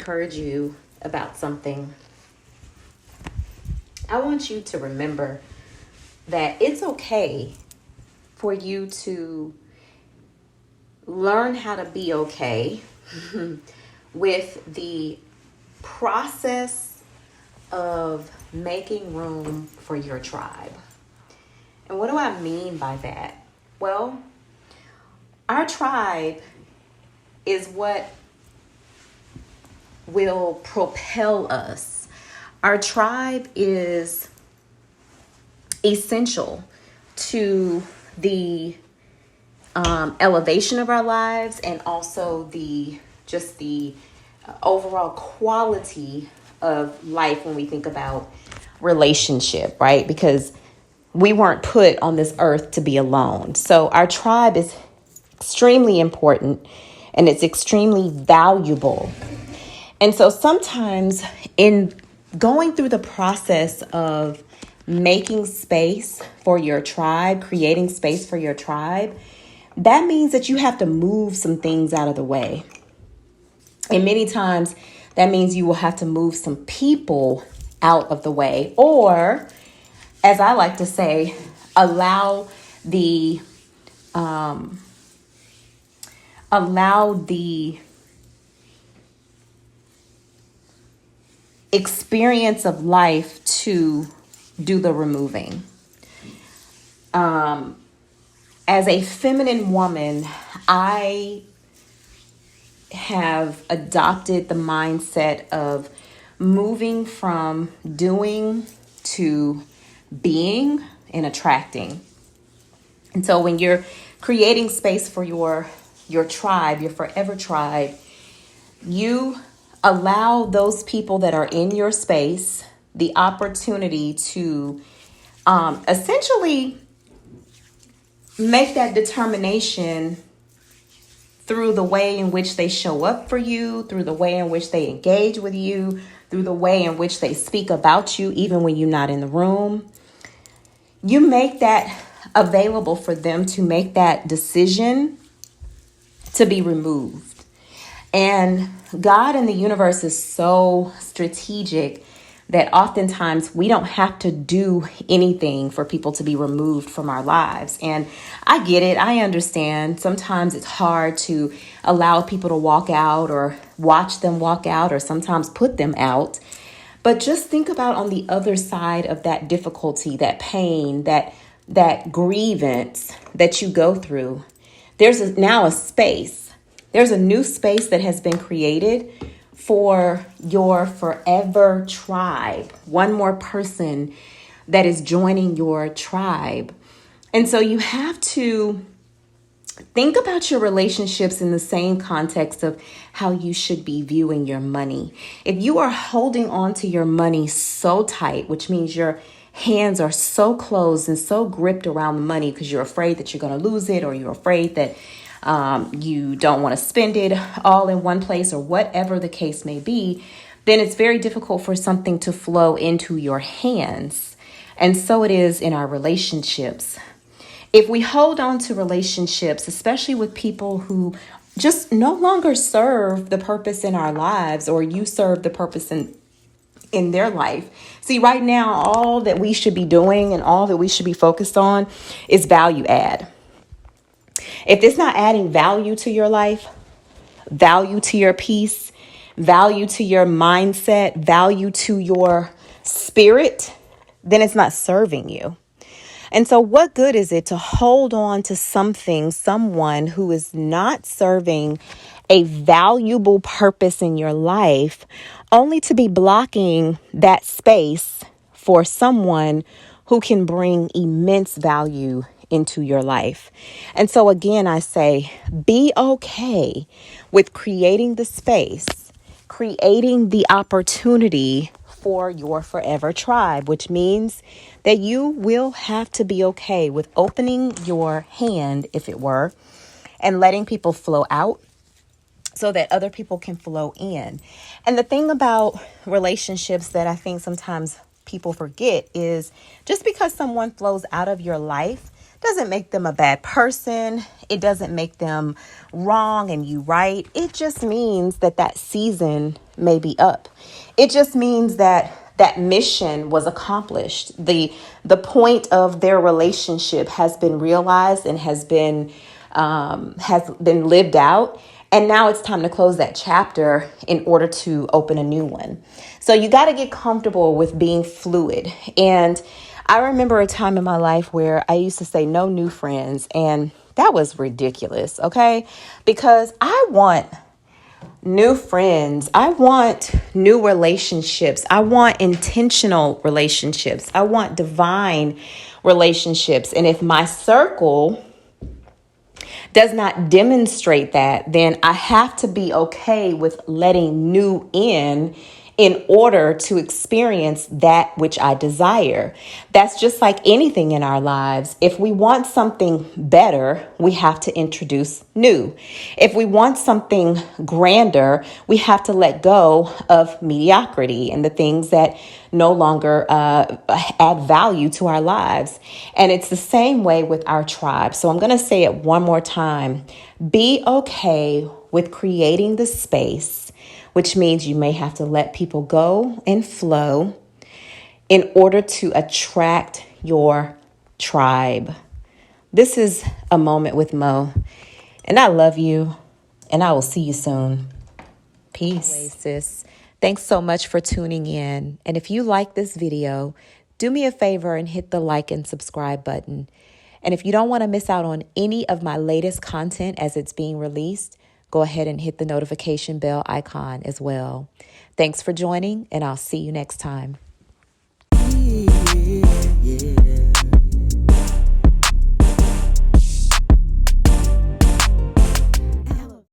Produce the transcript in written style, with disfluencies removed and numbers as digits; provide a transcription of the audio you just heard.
encourage you about something, I want you to remember that it's okay for you to learn how to be okay with the process of making room for your tribe. And what do I mean by that? Well, our tribe is what will propel us. Our tribe is essential to the elevation of our lives, and also the overall quality of life when we think about relationship, right? Because we weren't put on this earth to be alone. So our tribe is extremely important and it's extremely valuable. And so sometimes in going through the process of making space for your tribe, creating space for your tribe, that means that you have to move some things out of the way. And many times that means you will have to move some people out of the way, or, as I like to say, allow the experience of life to do the removing. As a feminine woman, I have adopted the mindset of moving from doing to being and attracting. And so when you're creating space for your tribe, your forever tribe, you allow those people that are in your space the opportunity to essentially make that determination through the way in which they show up for you, through the way in which they engage with you, through the way in which they speak about you, even when you're not in the room. You make that available for them to make that decision to be removed. And God and the universe is so strategic that oftentimes we don't have to do anything for people to be removed from our lives. And I get it. I understand. Sometimes it's hard to allow people to walk out or watch them walk out, or sometimes put them out. But just think about on the other side of that difficulty, that pain, that grievance that you go through. There's now a space. There's a new space that has been created for your forever tribe. One more person that is joining your tribe. And so you have to think about your relationships in the same context of how you should be viewing your money. If you are holding on to your money so tight, which means your hands are so closed and so gripped around the money because you're afraid that you're going to lose it, or you're afraid that you don't want to spend it all in one place, or whatever the case may be, then it's very difficult for something to flow into your hands. And so it is in our relationships. If we hold on to relationships, especially with people who just no longer serve the purpose in our lives, or you serve the purpose in their life. See, right now, all that we should be doing and all that we should be focused on is value add. If it's not adding value to your life, value to your peace, value to your mindset, value to your spirit, then it's not serving you. And so what good is it to hold on to something, someone who is not serving a valuable purpose in your life, only to be blocking that space for someone who can bring immense value into your life? And so again, I say, be okay with creating the space, creating the opportunity for your forever tribe, which means that you will have to be okay with opening your hand, if it were, and letting people flow out so that other people can flow in. And the thing about relationships that I think sometimes people forget is, just because someone flows out of your life doesn't make them a bad person. It doesn't make them wrong and you right. It just means that that season may be up. It just means that that mission was accomplished. The point of their relationship has been realized and has been lived out. And now it's time to close that chapter in order to open a new one. So you got to get comfortable with being fluid. And I remember a time in my life where I used to say no new friends, and that was ridiculous, okay? Because I want new friends. I want new relationships. I want intentional relationships. I want divine relationships. And if my circle does not demonstrate that, then I have to be okay with letting new in order to experience that which I desire. That's just like anything in our lives. If we want something better, we have to introduce new. If we want something grander, we have to let go of mediocrity and the things that no longer add value to our lives. And it's the same way with our tribe. So I'm going to say it one more time. Be okay with creating the space, which means you may have to let people go and flow in order to attract your tribe. This is a moment with Mo, and I love you, and I will see you soon. Peace. Oasis. Thanks so much for tuning in. And if you like this video, do me a favor and hit the like and subscribe button. And if you don't want to miss out on any of my latest content as it's being released, go ahead and hit the notification bell icon as well. Thanks for joining, and I'll see you next time.